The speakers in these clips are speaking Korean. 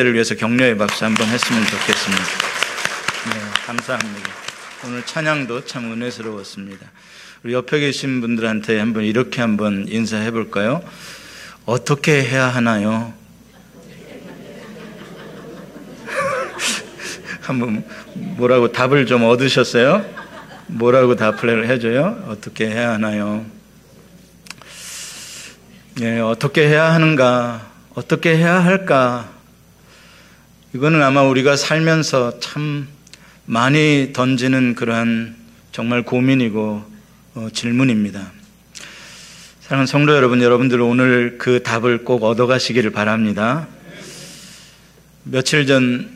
를 위해서 격려의 박수 한번 했으면 좋겠습니다. 네, 감사합니다. 오늘 찬양도 참 은혜스러웠습니다. 우리 옆에 계신 분들한테 이렇게 한번 인사해 볼까요? 어떻게 해야 하나요? 한번 뭐라고 답을 좀 얻으셨어요? 뭐라고 답을 해줘요? 어떻게 해야 하나요? 네, 어떻게 해야 하는가? 어떻게 해야 할까? 이거는 아마 우리가 살면서 참 많이 던지는 그러한 정말 고민이고 질문입니다. 사랑하는 성도 여러분, 여러분들 오늘 그 답을 꼭 얻어가시기를 바랍니다. 며칠 전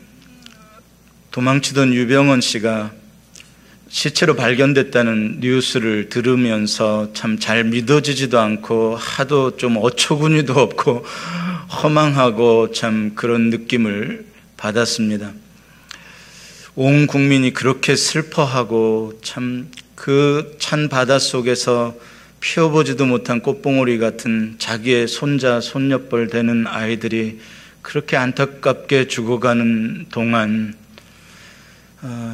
도망치던 유병헌 씨가 시체로 발견됐다는 뉴스를 들으면서 참 잘 믿어지지도 않고 하도 좀 어처구니도 없고 허망하고 참 그런 느낌을 받았습니다. 온 국민이 그렇게 슬퍼하고 참 그 찬 바다 속에서 피워보지도 못한 꽃봉오리 같은 자기의 손자, 손녀뻘 되는 아이들이 그렇게 안타깝게 죽어가는 동안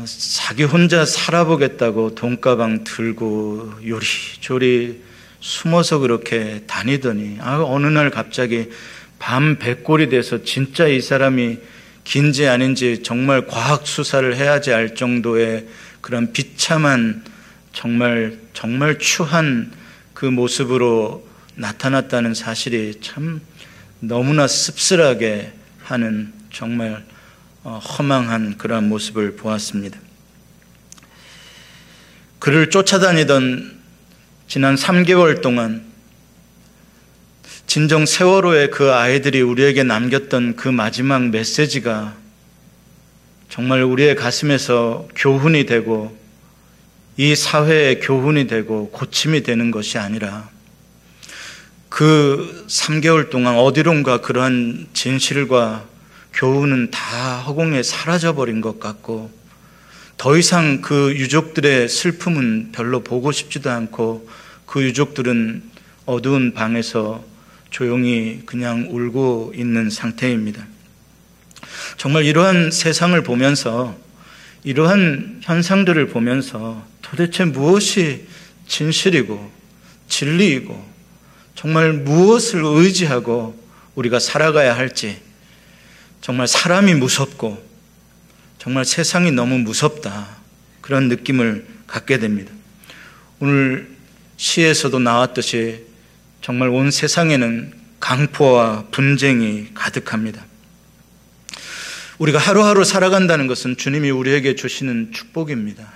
자기 혼자 살아보겠다고 돈가방 들고 요리조리 숨어서 그렇게 다니더니 어느 날 갑자기 밤 백골이 돼서 진짜 이 사람이 긴지 아닌지 정말 과학 수사를 해야지 알 정도의 그런 비참한 정말 추한 그 모습으로 나타났다는 사실이 참 너무나 씁쓸하게 하는 정말 허망한 그런 모습을 보았습니다. 그를 쫓아다니던 지난 3개월 동안 진정 세월호의 그 아이들이 우리에게 남겼던 그 마지막 메시지가 정말 우리의 가슴에서 교훈이 되고 이 사회의 교훈이 되고 고침이 되는 것이 아니라 그 3개월 동안 어디론가 그러한 진실과 교훈은 다 허공에 사라져버린 것 같고 더 이상 그 유족들의 슬픔은 별로 보고 싶지도 않고 그 유족들은 어두운 방에서 조용히 그냥 울고 있는 상태입니다. 정말 이러한 세상을 보면서 이러한 현상들을 보면서 도대체 무엇이 진실이고 진리이고 정말 무엇을 의지하고 우리가 살아가야 할지 정말 사람이 무섭고 정말 세상이 너무 무섭다 그런 느낌을 갖게 됩니다. 오늘 시에서도 나왔듯이 정말 온 세상에는 강포와 분쟁이 가득합니다. 우리가 하루하루 살아간다는 것은 주님이 우리에게 주시는 축복입니다.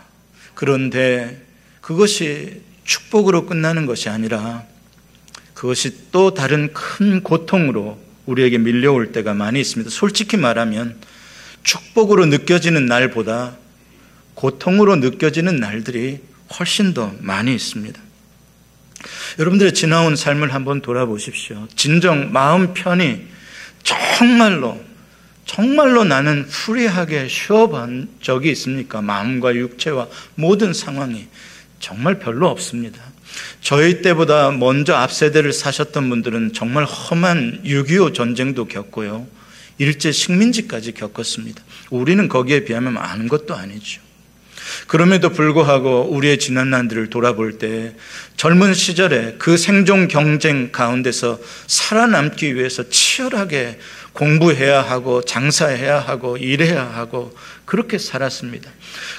그런데 그것이 축복으로 끝나는 것이 아니라 그것이 또 다른 큰 고통으로 우리에게 밀려올 때가 많이 있습니다. 솔직히 말하면 축복으로 느껴지는 날보다 고통으로 느껴지는 날들이 훨씬 더 많이 있습니다. 여러분들의 지나온 삶을 한번 돌아보십시오. 진정 마음 편히 정말로 나는 프리하게 쉬어본 적이 있습니까? 마음과 육체와 모든 상황이 정말 별로 없습니다. 저희 때보다 먼저 앞세대를 사셨던 분들은 정말 험한 6.25 전쟁도 겪고요. 일제 식민지까지 겪었습니다. 우리는 거기에 비하면 아무것도 아니죠. 그럼에도 불구하고 우리의 지난 날들을 돌아볼 때 젊은 시절에 그 생존 경쟁 가운데서 살아남기 위해서 치열하게 공부해야 하고 장사해야 하고 일해야 하고 그렇게 살았습니다.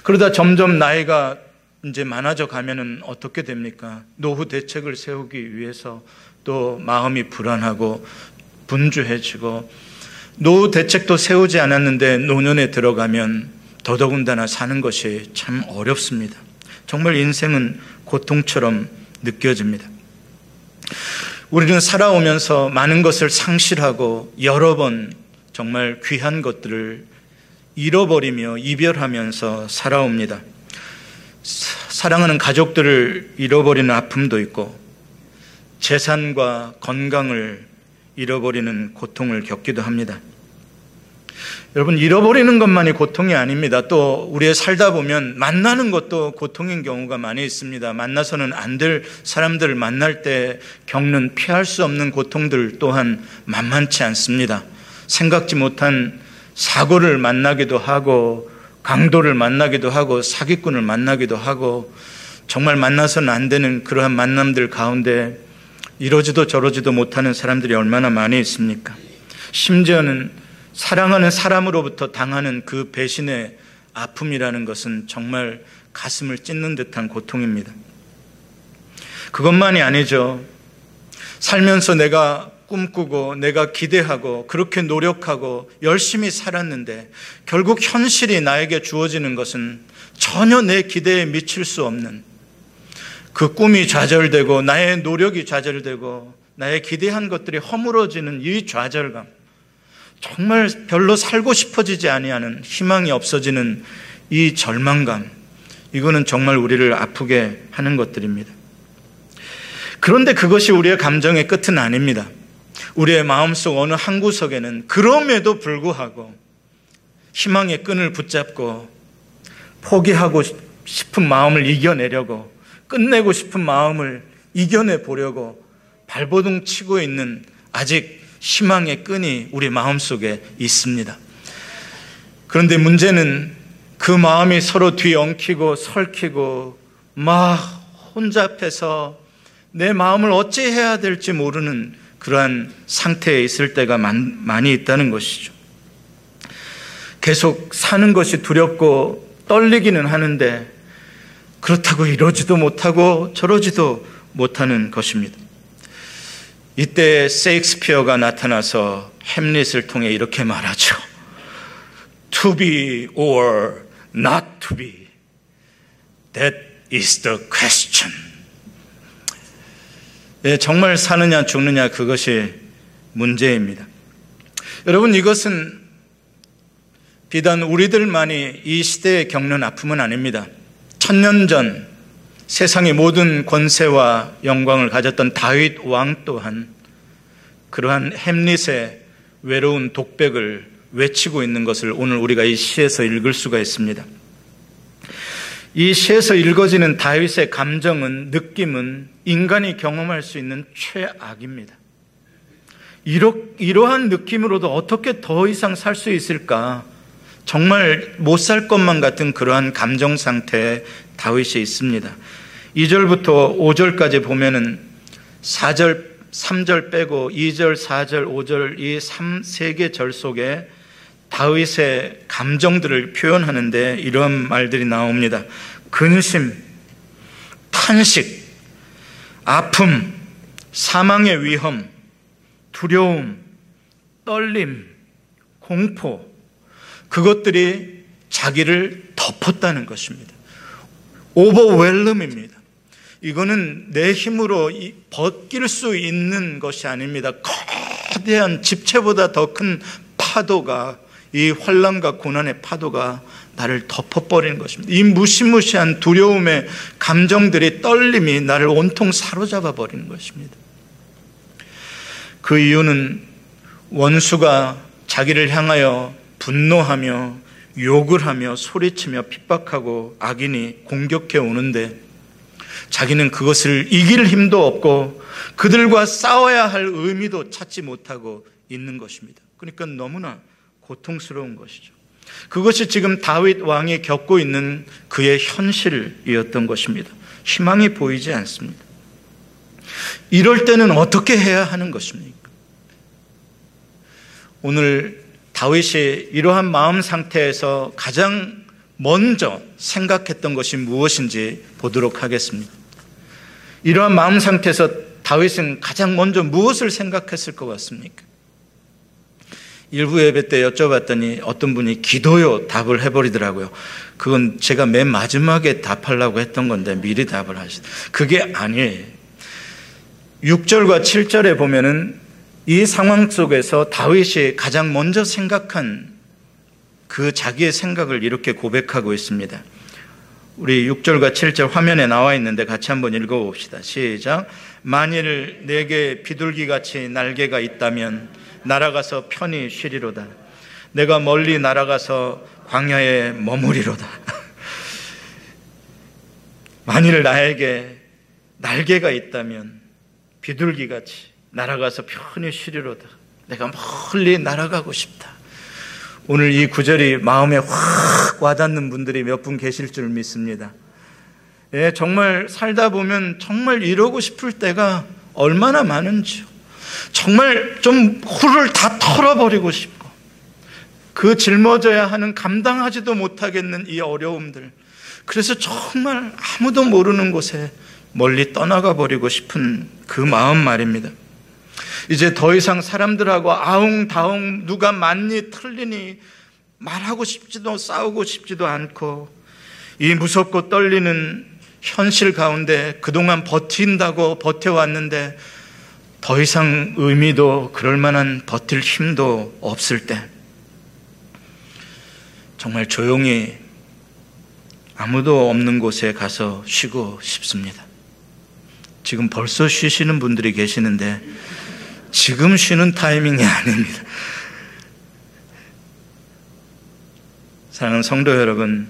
그러다 점점 나이가 이제 많아져 가면은 어떻게 됩니까? 노후 대책을 세우기 위해서 또 마음이 불안하고 분주해지고 노후 대책도 세우지 않았는데 노년에 들어가면 더더군다나 사는 것이 참 어렵습니다. 정말 인생은 고통처럼 느껴집니다. 우리는 살아오면서 많은 것을 상실하고 여러 번 정말 귀한 것들을 잃어버리며 이별하면서 살아옵니다. 사랑하는 가족들을 잃어버리는 아픔도 있고 재산과 건강을 잃어버리는 고통을 겪기도 합니다. 여러분, 잃어버리는 것만이 고통이 아닙니다. 또 우리의 살다 보면 만나는 것도 고통인 경우가 많이 있습니다. 만나서는 안 될 사람들을 만날 때 겪는 피할 수 없는 고통들 또한 만만치 않습니다. 생각지 못한 사고를 만나기도 하고 강도를 만나기도 하고 사기꾼을 만나기도 하고 정말 만나서는 안 되는 그러한 만남들 가운데 이러지도 저러지도 못하는 사람들이 얼마나 많이 있습니까? 심지어는 사랑하는 사람으로부터 당하는 그 배신의 아픔이라는 것은 정말 가슴을 찢는 듯한 고통입니다. 그것만이 아니죠. 살면서 내가 꿈꾸고 내가 기대하고 그렇게 노력하고 열심히 살았는데 결국 현실이 나에게 주어지는 것은 전혀 내 기대에 미칠 수 없는, 그 꿈이 좌절되고 나의 노력이 좌절되고 나의 기대한 것들이 허물어지는 이 좌절감, 정말 별로 살고 싶어지지 아니하는, 희망이 없어지는 이 절망감, 이거는 정말 우리를 아프게 하는 것들입니다. 그런데 그것이 우리의 감정의 끝은 아닙니다. 우리의 마음속 어느 한 구석에는 그럼에도 불구하고 희망의 끈을 붙잡고 포기하고 싶은 마음을 이겨내려고, 끝내고 싶은 마음을 이겨내 보려고 발버둥 치고 있는 아직 희망의 끈이 우리 마음속에 있습니다. 그런데 문제는 그 마음이 서로 뒤엉키고 설키고 막 혼잡해서 내 마음을 어찌 해야 될지 모르는 그러한 상태에 있을 때가 많이 있다는 것이죠. 계속 사는 것이 두렵고 떨리기는 하는데 그렇다고 이러지도 못하고 저러지도 못하는 것입니다. 이때 셰익스피어가 나타나서 햄릿을 통해 이렇게 말하죠. To be or not to be, that is the question. 정말 사느냐 죽느냐, 그것이 문제입니다. 여러분, 이것은 비단 우리들만이 이 시대에 겪는 아픔은 아닙니다. 1000년 전 세상의 모든 권세와 영광을 가졌던 다윗 왕 또한 그러한 햄릿의 외로운 독백을 외치고 있는 것을 오늘 우리가 이 시에서 읽을 수가 있습니다. 이 시에서 읽어지는 다윗의 감정은, 느낌은 인간이 경험할 수 있는 최악입니다. 이러한 느낌으로도 어떻게 더 이상 살 수 있을까? 정말 못 살 것만 같은 그러한 감정 상태에 다윗이 있습니다. 2절부터 5절까지 보면은 4절, 3절 빼고 2절, 4절, 5절 이 3개 절 속에 다윗의 감정들을 표현하는데 이런 말들이 나옵니다. 근심, 탄식, 아픔, 사망의 위험, 두려움, 떨림, 공포, 그것들이 자기를 덮었다는 것입니다. 오버웰럼입니다. 이거는 내 힘으로 벗길 수 있는 것이 아닙니다. 거대한 집채보다 더 큰 파도가, 이 환난과 고난의 파도가 나를 덮어버리는 것입니다. 이 무시무시한 두려움의 감정들이, 떨림이 나를 온통 사로잡아 버리는 것입니다. 그 이유는 원수가 자기를 향하여 분노하며 욕을 하며 소리치며 핍박하고 악인이 공격해 오는데 자기는 그것을 이길 힘도 없고 그들과 싸워야 할 의미도 찾지 못하고 있는 것입니다. 그러니까 너무나 고통스러운 것이죠. 그것이 지금 다윗 왕이 겪고 있는 그의 현실이었던 것입니다. 희망이 보이지 않습니다. 이럴 때는 어떻게 해야 하는 것입니까? 오늘 다윗이 이러한 마음 상태에서 가장 먼저 생각했던 것이 무엇인지 보도록 하겠습니다. 이러한 마음 상태에서 다윗은 가장 먼저 무엇을 생각했을 것 같습니까? 일부 예배 때 여쭤봤더니 어떤 분이 기도요 답을 해버리더라고요. 그건 제가 맨 마지막에 답하려고 했던 건데 미리 답을 하시다. 그게 아니에요. 6절과 7절에 보면은 이 상황 속에서 다윗이 가장 먼저 생각한 그 자기의 생각을 이렇게 고백하고 있습니다. 우리 6절과 7절 화면에 나와 있는데 같이 한번 읽어봅시다. 시작. 만일 내게 비둘기같이 날개가 있다면 날아가서 편히 쉬리로다. 내가 멀리 날아가서 광야에 머무리로다. 만일 나에게 날개가 있다면 비둘기같이 날아가서 편히 쉬리로다. 내가 멀리 날아가고 싶다. 오늘 이 구절이 마음에 확 와닿는 분들이 몇 분 계실 줄 믿습니다. 예, 정말 살다 보면 정말 이러고 싶을 때가 얼마나 많은지요. 정말 좀 훌을 다 털어버리고 싶고, 그 짊어져야 하는 감당하지도 못하겠는 이 어려움들, 그래서 정말 아무도 모르는 곳에 멀리 떠나가 버리고 싶은 그 마음 말입니다. 이제 더 이상 사람들하고 아웅다웅 누가 맞니 틀리니 말하고 싶지도 싸우고 싶지도 않고, 이 무섭고 떨리는 현실 가운데 그동안 버틴다고 버텨왔는데 더 이상 의미도 그럴 만한 버틸 힘도 없을 때 정말 조용히 아무도 없는 곳에 가서 쉬고 싶습니다. 지금 벌써 쉬시는 분들이 계시는데 지금 쉬는 타이밍이 아닙니다. 사랑하는 성도 여러분,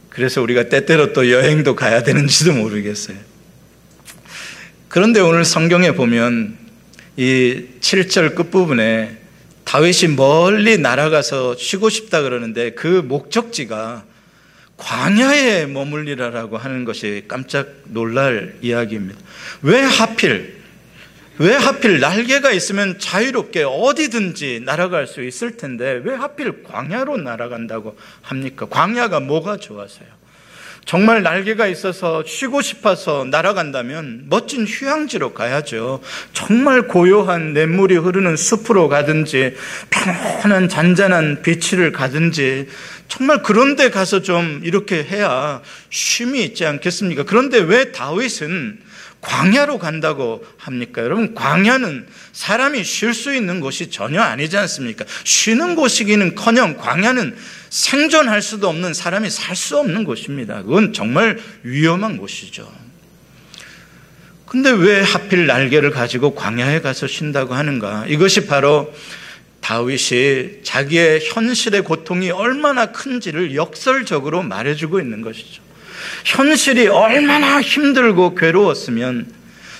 그래서 우리가 때때로 또 여행도 가야 되는지도 모르겠어요. 그런데 오늘 성경에 보면 이 7절 끝부분에 다윗이 멀리 날아가서 쉬고 싶다 그러는데 그 목적지가 광야에 머물리라라고 하는 것이 깜짝 놀랄 이야기입니다. 왜 하필 날개가 있으면 자유롭게 어디든지 날아갈 수 있을 텐데 왜 하필 광야로 날아간다고 합니까? 광야가 뭐가 좋아서요? 정말 날개가 있어서 쉬고 싶어서 날아간다면 멋진 휴양지로 가야죠. 정말 고요한 냇물이 흐르는 숲으로 가든지 편안한 잔잔한 비치를 가든지 정말 그런 데 가서 좀 이렇게 해야 쉼이 있지 않겠습니까? 그런데 왜 다윗은 광야로 간다고 합니까? 여러분, 광야는 사람이 쉴 수 있는 곳이 전혀 아니지 않습니까? 쉬는 곳이기는커녕 광야는 생존할 수도 없는, 사람이 살 수 없는 곳입니다. 그건 정말 위험한 곳이죠. 근데 왜 하필 날개를 가지고 광야에 가서 쉰다고 하는가? 이것이 바로 다윗이 자기의 현실의 고통이 얼마나 큰지를 역설적으로 말해주고 있는 것이죠. 현실이 얼마나 힘들고 괴로웠으면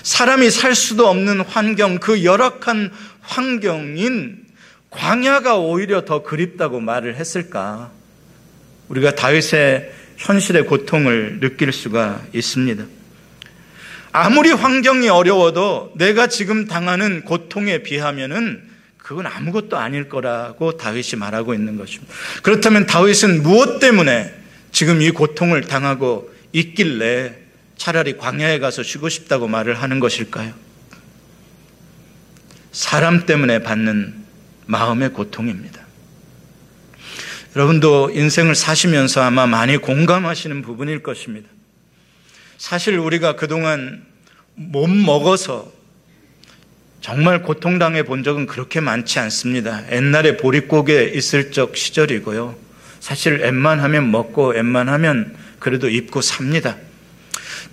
사람이 살 수도 없는 환경, 그 열악한 환경인 광야가 오히려 더 그립다고 말을 했을까? 우리가 다윗의 현실의 고통을 느낄 수가 있습니다. 아무리 환경이 어려워도 내가 지금 당하는 고통에 비하면은 그건 아무것도 아닐 거라고 다윗이 말하고 있는 것입니다. 그렇다면 다윗은 무엇 때문에 지금 이 고통을 당하고 있길래 차라리 광야에 가서 쉬고 싶다고 말을 하는 것일까요? 사람 때문에 받는 마음의 고통입니다. 여러분도 인생을 사시면서 아마 많이 공감하시는 부분일 것입니다. 사실 우리가 그동안 못 먹어서 정말 고통당해 본 적은 그렇게 많지 않습니다. 옛날에 보릿고개 있을 적 시절이고요. 사실 웬만하면 먹고 웬만하면 그래도 입고 삽니다.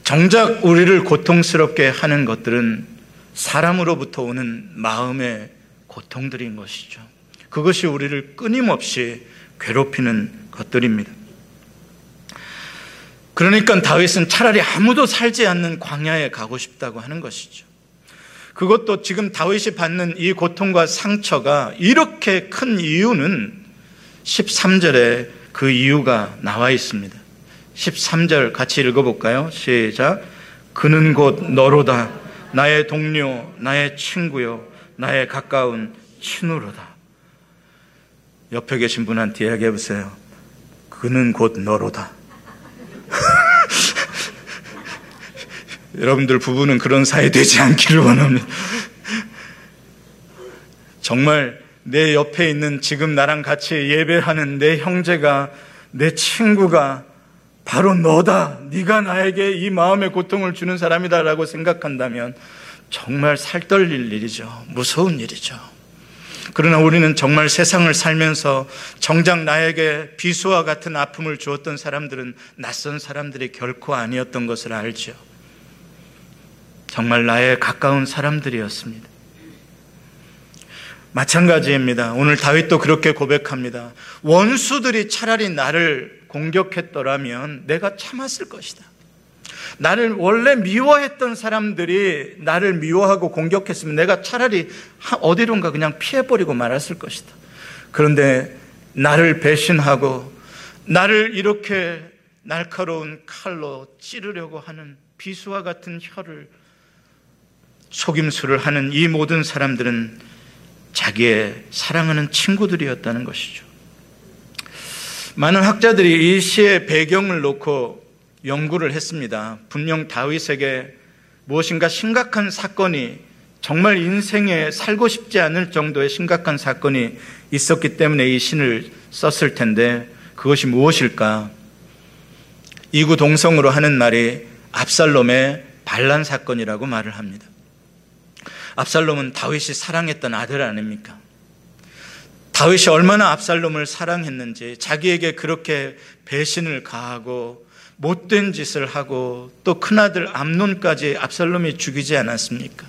정작 우리를 고통스럽게 하는 것들은 사람으로부터 오는 마음의 고통들인 것이죠. 그것이 우리를 끊임없이 괴롭히는 것들입니다. 그러니까 다윗은 차라리 아무도 살지 않는 광야에 가고 싶다고 하는 것이죠. 그것도 지금 다윗이 받는 이 고통과 상처가 이렇게 큰 이유는 13절에 그 이유가 나와 있습니다. 13절 같이 읽어볼까요? 시작. 그는 곧 너로다. 나의 동료, 나의 친구요, 나의 가까운 친우로다. 옆에 계신 분한테 이야기해 보세요. 그는 곧 너로다. 여러분들 부부는 그런 사이 되지 않기를 원합니다. 정말 내 옆에 있는 지금 나랑 같이 예배하는 내 형제가, 내 친구가 바로 너다. 네가 나에게 이 마음의 고통을 주는 사람이다라고 생각한다면 정말 살떨릴 일이죠. 무서운 일이죠. 그러나 우리는 정말 세상을 살면서 정작 나에게 비수와 같은 아픔을 주었던 사람들은 낯선 사람들이 결코 아니었던 것을 알죠. 정말 나의 가까운 사람들이었습니다. 마찬가지입니다. 오늘 다윗도 그렇게 고백합니다. 원수들이 차라리 나를 공격했더라면 내가 참았을 것이다. 나를 원래 미워했던 사람들이 나를 미워하고 공격했으면 내가 차라리 어디론가 그냥 피해버리고 말았을 것이다. 그런데 나를 배신하고 나를 이렇게 날카로운 칼로 찌르려고 하는 비수와 같은 혀를, 속임수를 하는 이 모든 사람들은 자기의 사랑하는 친구들이었다는 것이죠. 많은 학자들이 이 시의 배경을 놓고 연구를 했습니다. 분명 다윗에게 무엇인가 심각한 사건이, 정말 인생에 살고 싶지 않을 정도의 심각한 사건이 있었기 때문에 이 신을 썼을 텐데, 그것이 무엇일까? 이구동성으로 하는 말이 압살롬의 반란 사건이라고 말을 합니다. 압살롬은 다윗이 사랑했던 아들 아닙니까? 다윗이 얼마나 압살롬을 사랑했는지, 자기에게 그렇게 배신을 가하고 못된 짓을 하고 또 큰아들 암논까지 압살롬이 죽이지 않았습니까?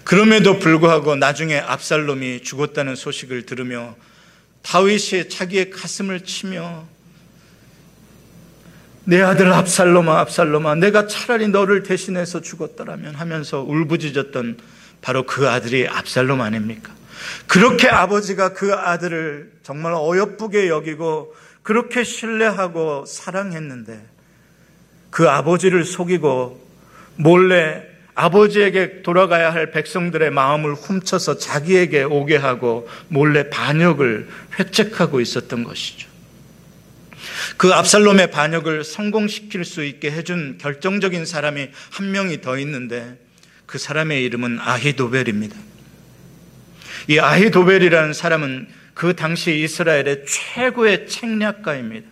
그럼에도 불구하고 나중에 압살롬이 죽었다는 소식을 들으며 다윗이 자기의 가슴을 치며 내 아들 압살롬아, 압살롬아, 내가 차라리 너를 대신해서 죽었더라면 하면서 울부짖었던 바로 그 아들이 압살롬 아닙니까? 그렇게 아버지가 그 아들을 정말 어여쁘게 여기고 그렇게 신뢰하고 사랑했는데, 그 아버지를 속이고 몰래 아버지에게 돌아가야 할 백성들의 마음을 훔쳐서 자기에게 오게 하고 몰래 반역을 획책하고 있었던 것이죠. 그 압살롬의 반역을 성공시킬 수 있게 해준 결정적인 사람이 한 명이 더 있는데, 그 사람의 이름은 아히도벨입니다. 이 아히도벨이라는 사람은 그 당시 이스라엘의 최고의 책략가입니다.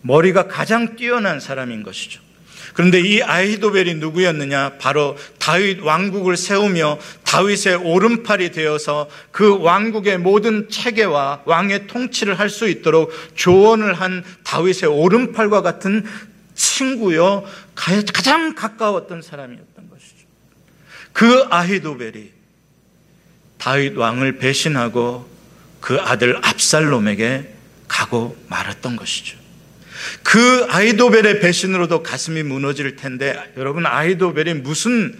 머리가 가장 뛰어난 사람인 것이죠. 그런데 이 아히도벨이 누구였느냐? 바로 다윗 왕국을 세우며 다윗의 오른팔이 되어서 그 왕국의 모든 체계와 왕의 통치를 할 수 있도록 조언을 한 다윗의 오른팔과 같은 친구요, 가장 가까웠던 사람이었던 것이죠. 그 아히도벨이 다윗 왕을 배신하고 그 아들 압살롬에게 가고 말았던 것이죠. 그 아히도벨의 배신으로도 가슴이 무너질 텐데, 여러분, 아히도벨이 무슨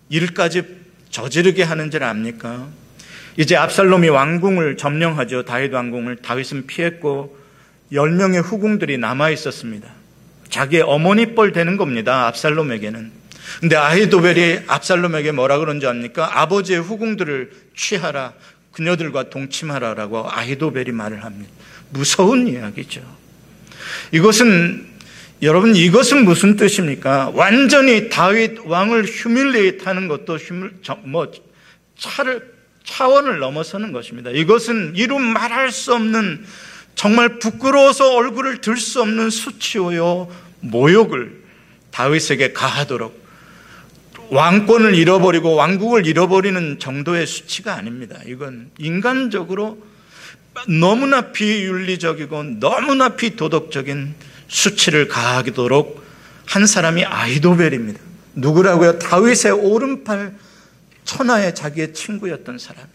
일까지 저지르게 하는지를 압니까? 이제 압살롬이 왕궁을 점령하죠. 다윗 왕궁을. 다윗은 피했고 10명의 후궁들이 남아 있었습니다. 자기의 어머니 뻘 되는 겁니다, 압살롬에게는. 근데 아히도벨이 압살롬에게 뭐라 그런지 압니까? 아버지의 후궁들을 취하라, 그녀들과 동침하라라고 아히도벨이 말을 합니다. 무서운 이야기죠. 여러분, 이것은 무슨 뜻입니까? 완전히 다윗 왕을 휴밀리에이트하는 것도 차원을 넘어서는 것입니다. 이것은 이루 말할 수 없는, 정말 부끄러워서 얼굴을 들 수 없는 수치요 모욕을 다윗에게 가하도록, 왕권을 잃어버리고 왕국을 잃어버리는 정도의 수치가 아닙니다. 이건 인간적으로 너무나 비윤리적이고 너무나 비도덕적인 수치를 가하도록 한 사람이 아히도벨입니다. 누구라고요? 다윗의 오른팔, 천하의 자기의 친구였던 사람이에요.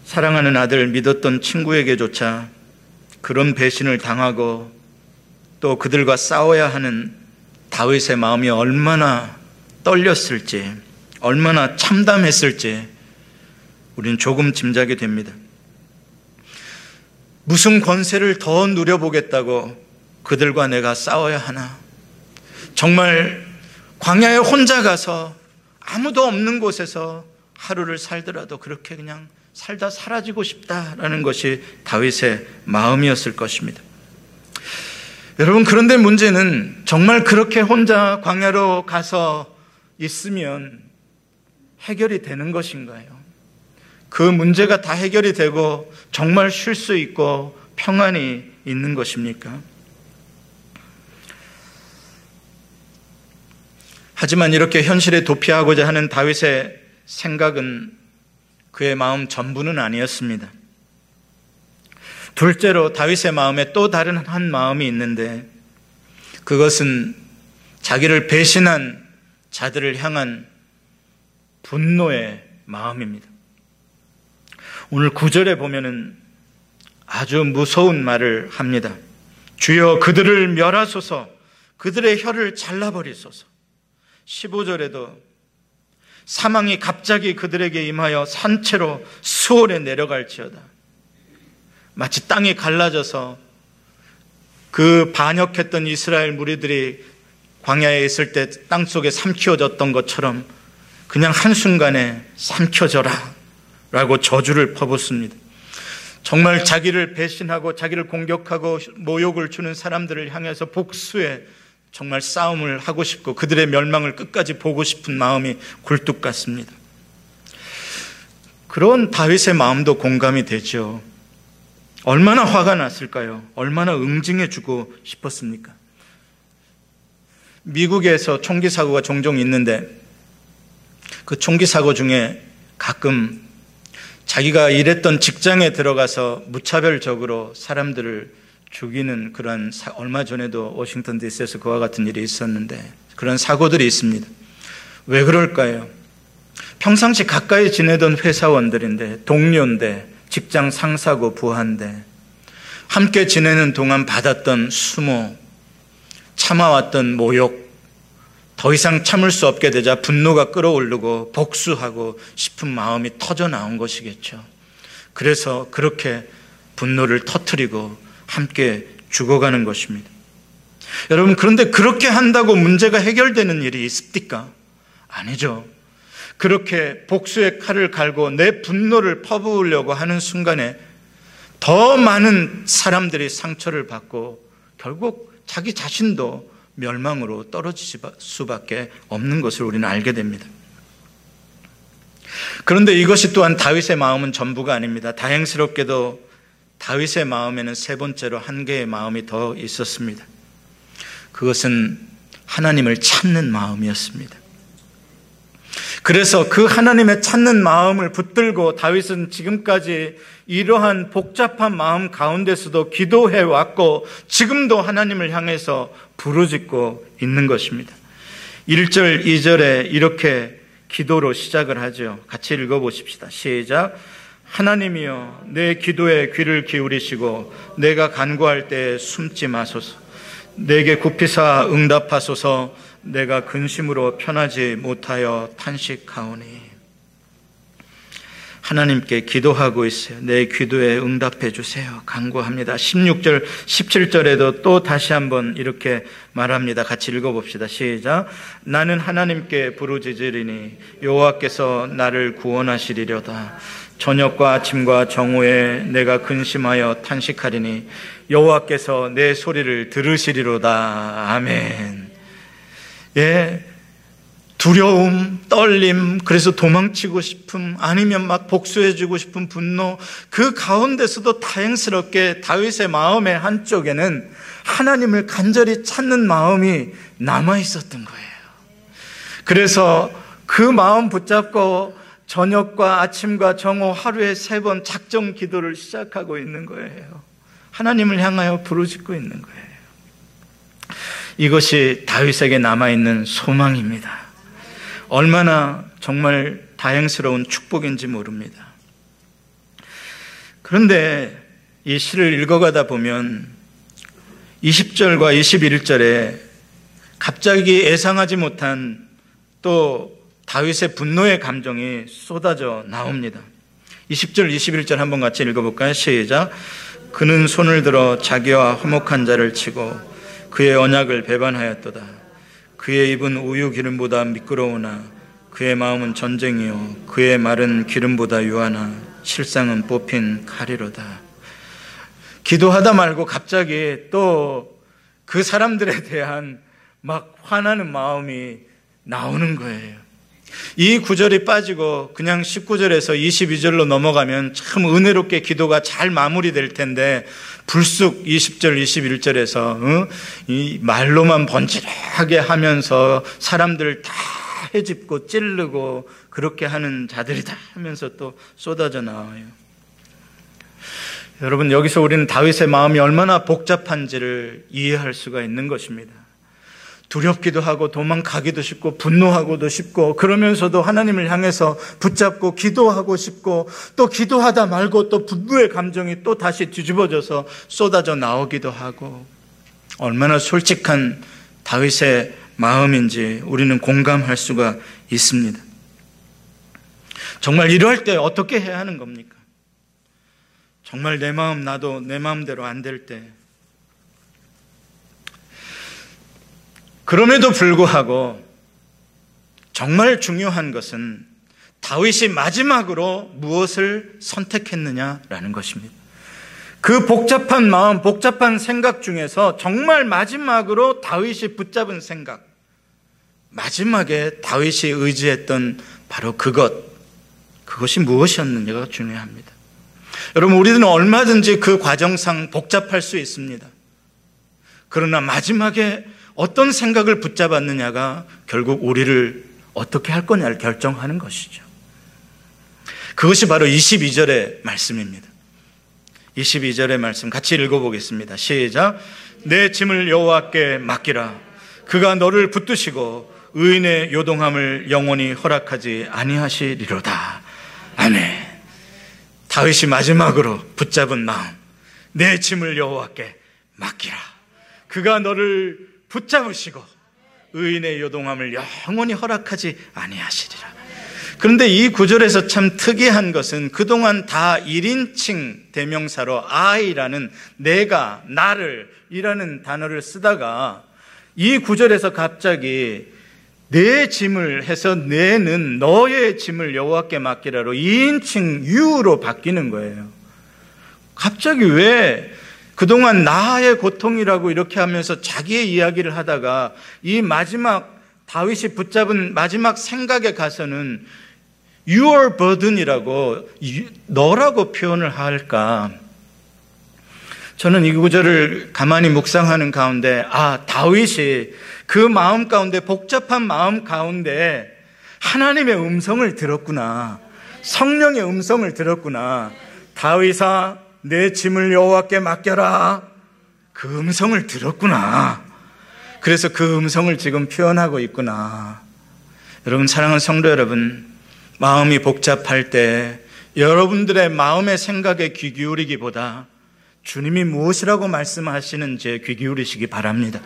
사랑하는 아들, 믿었던 친구에게조차 그런 배신을 당하고 또 그들과 싸워야 하는 다윗의 마음이 얼마나 떨렸을지, 얼마나 참담했을지 우리는 조금 짐작이 됩니다. 무슨 권세를 더 누려보겠다고 그들과 내가 싸워야 하나? 정말 광야에 혼자 가서 아무도 없는 곳에서 하루를 살더라도 그렇게 그냥 살다 사라지고 싶다라는 것이 다윗의 마음이었을 것입니다. 여러분, 그런데 문제는 정말 그렇게 혼자 광야로 가서 있으면 해결이 되는 것인가요? 그 문제가 다 해결이 되고 정말 쉴 수 있고 평안이 있는 것입니까? 하지만 이렇게 현실에 도피하고자 하는 다윗의 생각은 그의 마음 전부는 아니었습니다. 둘째로 다윗의 마음에 또 다른 한 마음이 있는데, 그것은 자기를 배신한 자들을 향한 분노의 마음입니다. 오늘 9절에 보면은 아주 무서운 말을 합니다. 주여 그들을 멸하소서, 그들의 혀를 잘라버리소서. 15절에도 사망이 갑자기 그들에게 임하여 산채로 수월에 내려갈지어다. 마치 땅이 갈라져서 그 반역했던 이스라엘 무리들이 광야에 있을 때 땅속에 삼키워졌던 것처럼 그냥 한순간에 삼켜져라 라고 저주를 퍼붓습니다. 정말 자기를 배신하고 자기를 공격하고 모욕을 주는 사람들을 향해서 복수에 정말 싸움을 하고 싶고 그들의 멸망을 끝까지 보고 싶은 마음이 굴뚝 같습니다. 그런 다윗의 마음도 공감이 되죠. 얼마나 화가 났을까요? 얼마나 응징해 주고 싶었습니까? 미국에서 총기 사고가 종종 있는데 그 총기 사고 중에 가끔 자기가 일했던 직장에 들어가서 무차별적으로 사람들을 죽이는 그런 얼마 전에도 워싱턴 DC에서 그와 같은 일이 있었는데 그런 사고들이 있습니다. 왜 그럴까요? 평상시 가까이 지내던 회사원들인데 동료인데 직장 상사고 부하인데 함께 지내는 동안 받았던 수모, 참아왔던 모욕, 더 이상 참을 수 없게 되자 분노가 끌어오르고 복수하고 싶은 마음이 터져 나온 것이겠죠. 그래서 그렇게 분노를 터뜨리고 함께 죽어가는 것입니다. 여러분, 그런데 그렇게 한다고 문제가 해결되는 일이 있습니까? 아니죠. 그렇게 복수의 칼을 갈고 내 분노를 퍼부으려고 하는 순간에 더 많은 사람들이 상처를 받고 결국 자기 자신도 멸망으로 떨어질 수밖에 없는 것을 우리는 알게 됩니다. 그런데 이것이 또한 다윗의 마음은 전부가 아닙니다. 다행스럽게도 다윗의 마음에는 세 번째로 한 개의 마음이 더 있었습니다. 그것은 하나님을 찾는 마음이었습니다. 그래서 그 하나님의 찾는 마음을 붙들고 다윗은 지금까지 이러한 복잡한 마음 가운데서도 기도해 왔고 지금도 하나님을 향해서 부르짖고 있는 것입니다. 1절, 2절에 이렇게 기도로 시작을 하죠. 같이 읽어보십시다. 시작. 하나님이여 내 기도에 귀를 기울이시고 내가 간구할 때 숨지 마소서. 내게 굽히사 응답하소서. 내가 근심으로 편하지 못하여 탄식하오니. 하나님께 기도하고 있어요. 내 기도에 응답해 주세요. 간구합니다. 16절, 17절에도 또 다시 한번 이렇게 말합니다. 같이 읽어봅시다. 시작. 나는 하나님께 부르짖으리니 여호와께서 나를 구원하시리로다. 저녁과 아침과 정오에 내가 근심하여 탄식하리니 여호와께서 내 소리를 들으시리로다. 아멘. 예, 두려움, 떨림, 그래서 도망치고 싶음, 아니면 막 복수해주고 싶은 분노, 그 가운데서도 다행스럽게 다윗의 마음의 한쪽에는 하나님을 간절히 찾는 마음이 남아있었던 거예요. 그래서 그 마음 붙잡고 저녁과 아침과 정오 하루에 3번 작정 기도를 시작하고 있는 거예요. 하나님을 향하여 부르짖고 있는 거예요. 이것이 다윗에게 남아있는 소망입니다. 얼마나 정말 다행스러운 축복인지 모릅니다. 그런데 이 시를 읽어가다 보면 20절과 21절에 갑자기 예상하지 못한 또 다윗의 분노의 감정이 쏟아져 나옵니다. 20절, 21절 한번 같이 읽어볼까요? 시작. 그는 손을 들어 자기와 화목한 자를 치고 그의 언약을 배반하였도다. 그의 입은 우유 기름보다 미끄러우나 그의 마음은 전쟁이요 그의 말은 기름보다 유하나 실상은 뽑힌 칼이로다. 기도하다 말고 갑자기 또 그 사람들에 대한 막 화나는 마음이 나오는 거예요. 이 구절이 빠지고 그냥 19절에서 22절로 넘어가면 참 은혜롭게 기도가 잘 마무리될 텐데 불쑥 20절, 21절에서 이 말로만 번지르하게 하면서 사람들을 다 헤집고 찌르고 그렇게 하는 자들이다 하면서 또 쏟아져 나와요. 여러분, 여기서 우리는 다윗의 마음이 얼마나 복잡한지를 이해할 수가 있는 것입니다. 두렵기도 하고 도망가기도 쉽고 분노하고도 쉽고 그러면서도 하나님을 향해서 붙잡고 기도하고 싶고 또 기도하다 말고 또 분노의 감정이 또 다시 뒤집어져서 쏟아져 나오기도 하고 얼마나 솔직한 다윗의 마음인지 우리는 공감할 수가 있습니다. 정말 이럴 때 어떻게 해야 하는 겁니까? 정말 내 마음 나도 내 마음대로 안 될 때, 그럼에도 불구하고 정말 중요한 것은 다윗이 마지막으로 무엇을 선택했느냐라는 것입니다. 그 복잡한 마음, 복잡한 생각 중에서 정말 마지막으로 다윗이 붙잡은 생각, 마지막에 다윗이 의지했던 바로 그것이 무엇이었느냐가 중요합니다. 여러분, 우리들은 얼마든지 그 과정상 복잡할 수 있습니다. 그러나 마지막에 어떤 생각을 붙잡았느냐가 결국 우리를 어떻게 할 거냐를 결정하는 것이죠. 그것이 바로 22절의 말씀입니다. 22절의 말씀 같이 읽어보겠습니다. 시작. 내 짐을 여호와께 맡기라. 그가 너를 붙드시고 의인의 요동함을 영원히 허락하지 아니하시리로다. 아멘. 다윗이 마지막으로 붙잡은 마음, 내 짐을 여호와께 맡기라. 그가 너를 붙잡으시고 의인의 요동함을 영원히 허락하지 아니하시리라. 그런데 이 구절에서 참 특이한 것은 그동안 다 1인칭 대명사로 I라는 내가, 나를 이라는 단어를 쓰다가 이 구절에서 갑자기 내 짐을 해서 내는 너의 짐을 여호와께 맡기라로 2인칭 You로 바뀌는 거예요. 갑자기 왜 그동안 나의 고통이라고 이렇게 하면서 자기의 이야기를 하다가 이 마지막 다윗이 붙잡은 마지막 생각에 가서는 Your burden이라고 너라고 표현을 할까? 저는 이 구절을 가만히 묵상하는 가운데 다윗이 그 마음 가운데, 복잡한 마음 가운데 하나님의 음성을 들었구나. 성령의 음성을 들었구나. 다윗아, 내 짐을 여호와께 맡겨라. 그 음성을 들었구나. 그래서 그 음성을 지금 표현하고 있구나. 여러분, 사랑하는 성도 여러분, 마음이 복잡할 때 여러분들의 마음의 생각에 귀 기울이기보다 주님이 무엇이라고 말씀하시는지에 귀 기울이시기 바랍니다.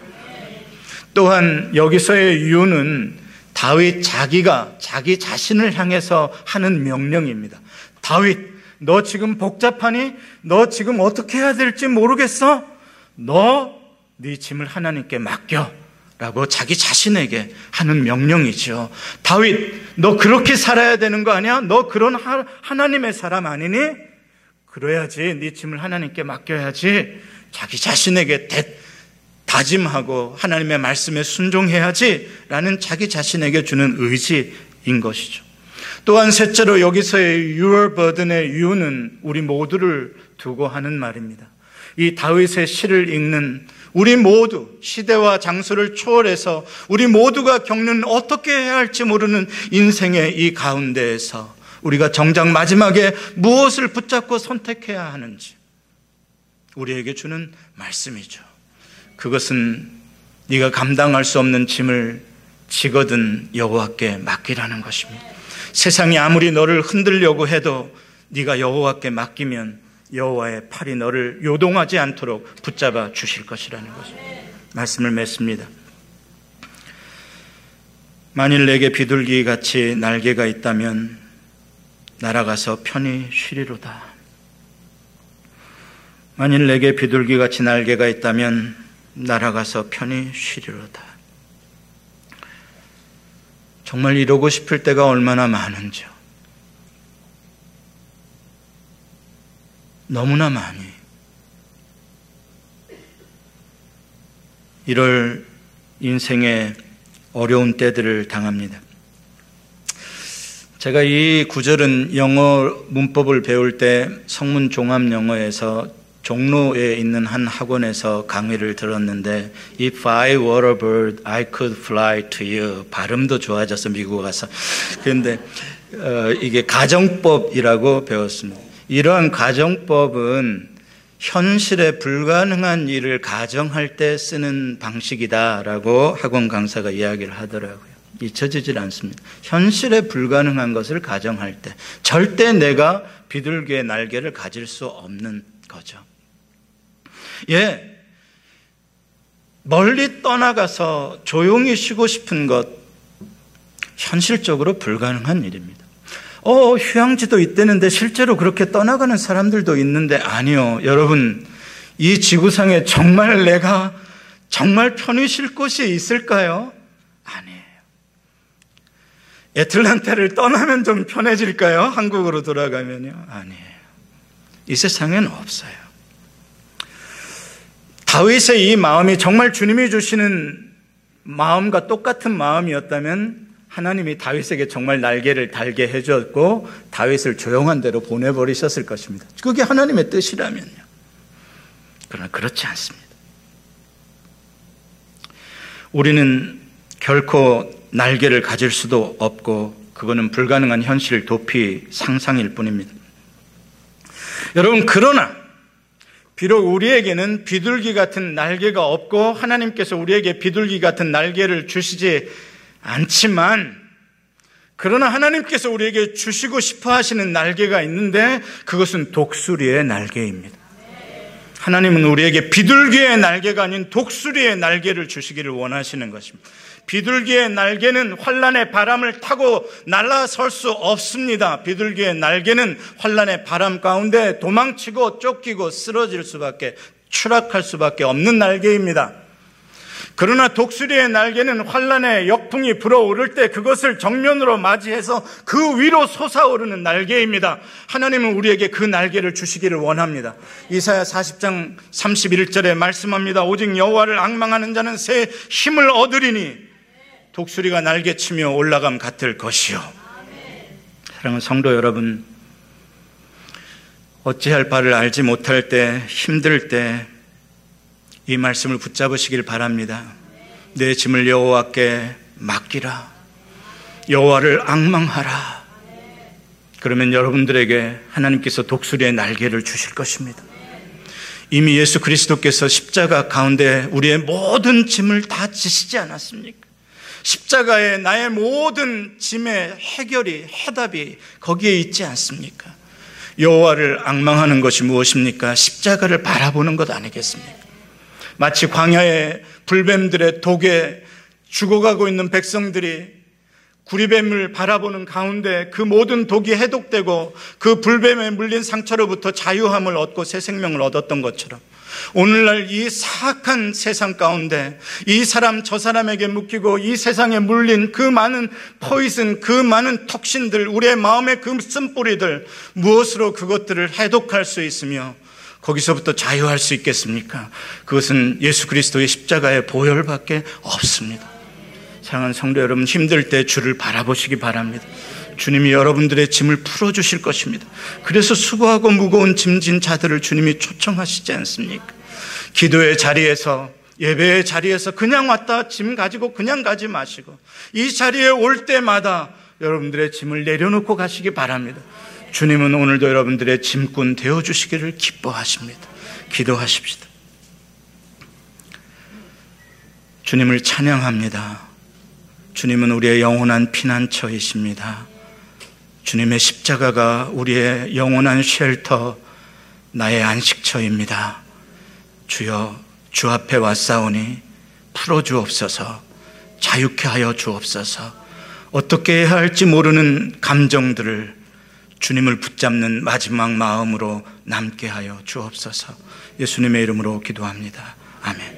또한 여기서의 이유는 다윗 자기 자신을 향해서 하는 명령입니다. 다윗, 너 지금 복잡하니? 너 지금 어떻게 해야 될지 모르겠어? 네 짐을 하나님께 맡겨 라고 자기 자신에게 하는 명령이죠. 다윗, 너 그렇게 살아야 되는 거 아니야? 너 그런 하나님의 사람 아니니? 그래야지, 네 짐을 하나님께 맡겨야지. 자기 자신에게 다짐하고 하나님의 말씀에 순종해야지 라는 자기 자신에게 주는 의지인 것이죠. 또한 셋째로 여기서의 Your burden의 이유는 우리 모두를 두고 하는 말입니다. 이 다윗의 시를 읽는 우리 모두, 시대와 장소를 초월해서 우리 모두가 겪는 어떻게 해야 할지 모르는 인생의 이 가운데에서 우리가 정작 마지막에 무엇을 붙잡고 선택해야 하는지 우리에게 주는 말씀이죠. 그것은 네가 감당할 수 없는 짐을 지거든 여호와께 맡기라는 것입니다. 세상이 아무리 너를 흔들려고 해도 네가 여호와께 맡기면 여호와의 팔이 너를 요동하지 않도록 붙잡아 주실 것이라는 것입니다. 말씀을 맺습니다. 만일 내게 비둘기같이 날개가 있다면 날아가서 편히 쉬리로다. 만일 내게 비둘기같이 날개가 있다면 날아가서 편히 쉬리로다. 정말 이러고 싶을 때가 얼마나 많은지요. 너무나 많이. 이럴 인생의 어려운 때들을 당합니다. 제가 이 구절은 영어 문법을 배울 때 성문 종합 영어에서 종로에 있는 한 학원에서 강의를 들었는데 If I were a bird, I could fly to you. 발음도 좋아져서 미국 가서. 그런데 이게 가정법이라고 배웠습니다. 이러한 가정법은 현실에 불가능한 일을 가정할 때 쓰는 방식이다라고 학원 강사가 이야기를 하더라고요. 잊혀지질 않습니다. 현실에 불가능한 것을 가정할 때 절대 내가 비둘기의 날개를 가질 수 없는 거죠. 멀리 떠나가서 조용히 쉬고 싶은 것, 현실적으로 불가능한 일입니다. 휴양지도 있다는데 실제로 그렇게 떠나가는 사람들도 있는데 아니요. 여러분, 이 지구상에 정말 내가 정말 편히 쉴 곳이 있을까요? 아니에요. 애틀란타를 떠나면 좀 편해질까요? 한국으로 돌아가면요? 아니에요. 이 세상에는 없어요. 다윗의 이 마음이 정말 주님이 주시는 마음과 똑같은 마음이었다면 하나님이 다윗에게 정말 날개를 달게 해줬고 다윗을 조용한 대로 보내버리셨을 것입니다. 그게 하나님의 뜻이라면요. 그러나 그렇지 않습니다. 우리는 결코 날개를 가질 수도 없고 그거는 불가능한 현실 도피 상상일 뿐입니다. 여러분, 그러나 비록 우리에게는 비둘기 같은 날개가 없고 하나님께서 우리에게 비둘기 같은 날개를 주시지 않지만, 그러나 하나님께서 우리에게 주시고 싶어 하시는 날개가 있는데 그것은 독수리의 날개입니다. 하나님은 우리에게 비둘기의 날개가 아닌 독수리의 날개를 주시기를 원하시는 것입니다. 비둘기의 날개는 환란의 바람을 타고 날아설 수 없습니다. 비둘기의 날개는 환란의 바람 가운데 도망치고 쫓기고 쓰러질 수밖에, 추락할 수밖에 없는 날개입니다. 그러나 독수리의 날개는 환란의 역풍이 불어오를 때 그것을 정면으로 맞이해서 그 위로 솟아오르는 날개입니다. 하나님은 우리에게 그 날개를 주시기를 원합니다. 이사야 40장 31절에 말씀합니다. 오직 여호와를 앙망하는 자는 새 힘을 얻으리니 독수리가 날개치며 올라감 같을 것이요. 사랑하는 성도 여러분, 어찌할 바를 알지 못할 때, 힘들 때 이 말씀을 붙잡으시길 바랍니다. 내 짐을 여호와께 맡기라. 여호와를 앙망하라. 그러면 여러분들에게 하나님께서 독수리의 날개를 주실 것입니다. 이미 예수 그리스도께서 십자가 가운데 우리의 모든 짐을 다 지시지 않았습니까? 십자가에 나의 모든 짐의 해결이, 해답이 거기에 있지 않습니까? 여호와를 앙망하는 것이 무엇입니까? 십자가를 바라보는 것 아니겠습니까? 마치 광야의 불뱀들의 독에 죽어가고 있는 백성들이 구리뱀을 바라보는 가운데 그 모든 독이 해독되고 그 불뱀에 물린 상처로부터 자유함을 얻고 새 생명을 얻었던 것처럼, 오늘날 이 사악한 세상 가운데 이 사람 저 사람에게 묶이고 이 세상에 물린 그 많은 포이즌, 그 많은 톡신들, 우리의 마음의 그 쓴뿌리들, 무엇으로 그것들을 해독할 수 있으며 거기서부터 자유할 수 있겠습니까? 그것은 예수 그리스도의 십자가의 보혈밖에 없습니다. 사랑하는 성도 여러분, 힘들 때 주를 바라보시기 바랍니다. 주님이 여러분들의 짐을 풀어주실 것입니다. 그래서 수고하고 무거운 짐진 자들을 주님이 초청하시지 않습니까? 기도의 자리에서, 예배의 자리에서 그냥 왔다 짐 가지고 그냥 가지 마시고 이 자리에 올 때마다 여러분들의 짐을 내려놓고 가시기 바랍니다. 주님은 오늘도 여러분들의 짐꾼 되어주시기를 기뻐하십니다. 기도하십시다. 주님을 찬양합니다. 주님은 우리의 영원한 피난처이십니다. 주님의 십자가가 우리의 영원한 쉘터, 나의 안식처입니다. 주여, 주 앞에 왔사오니 풀어주옵소서, 자유케 하여 주옵소서. 어떻게 해야 할지 모르는 감정들을 주님을 붙잡는 마지막 마음으로 남게 하여 주옵소서. 예수님의 이름으로 기도합니다. 아멘.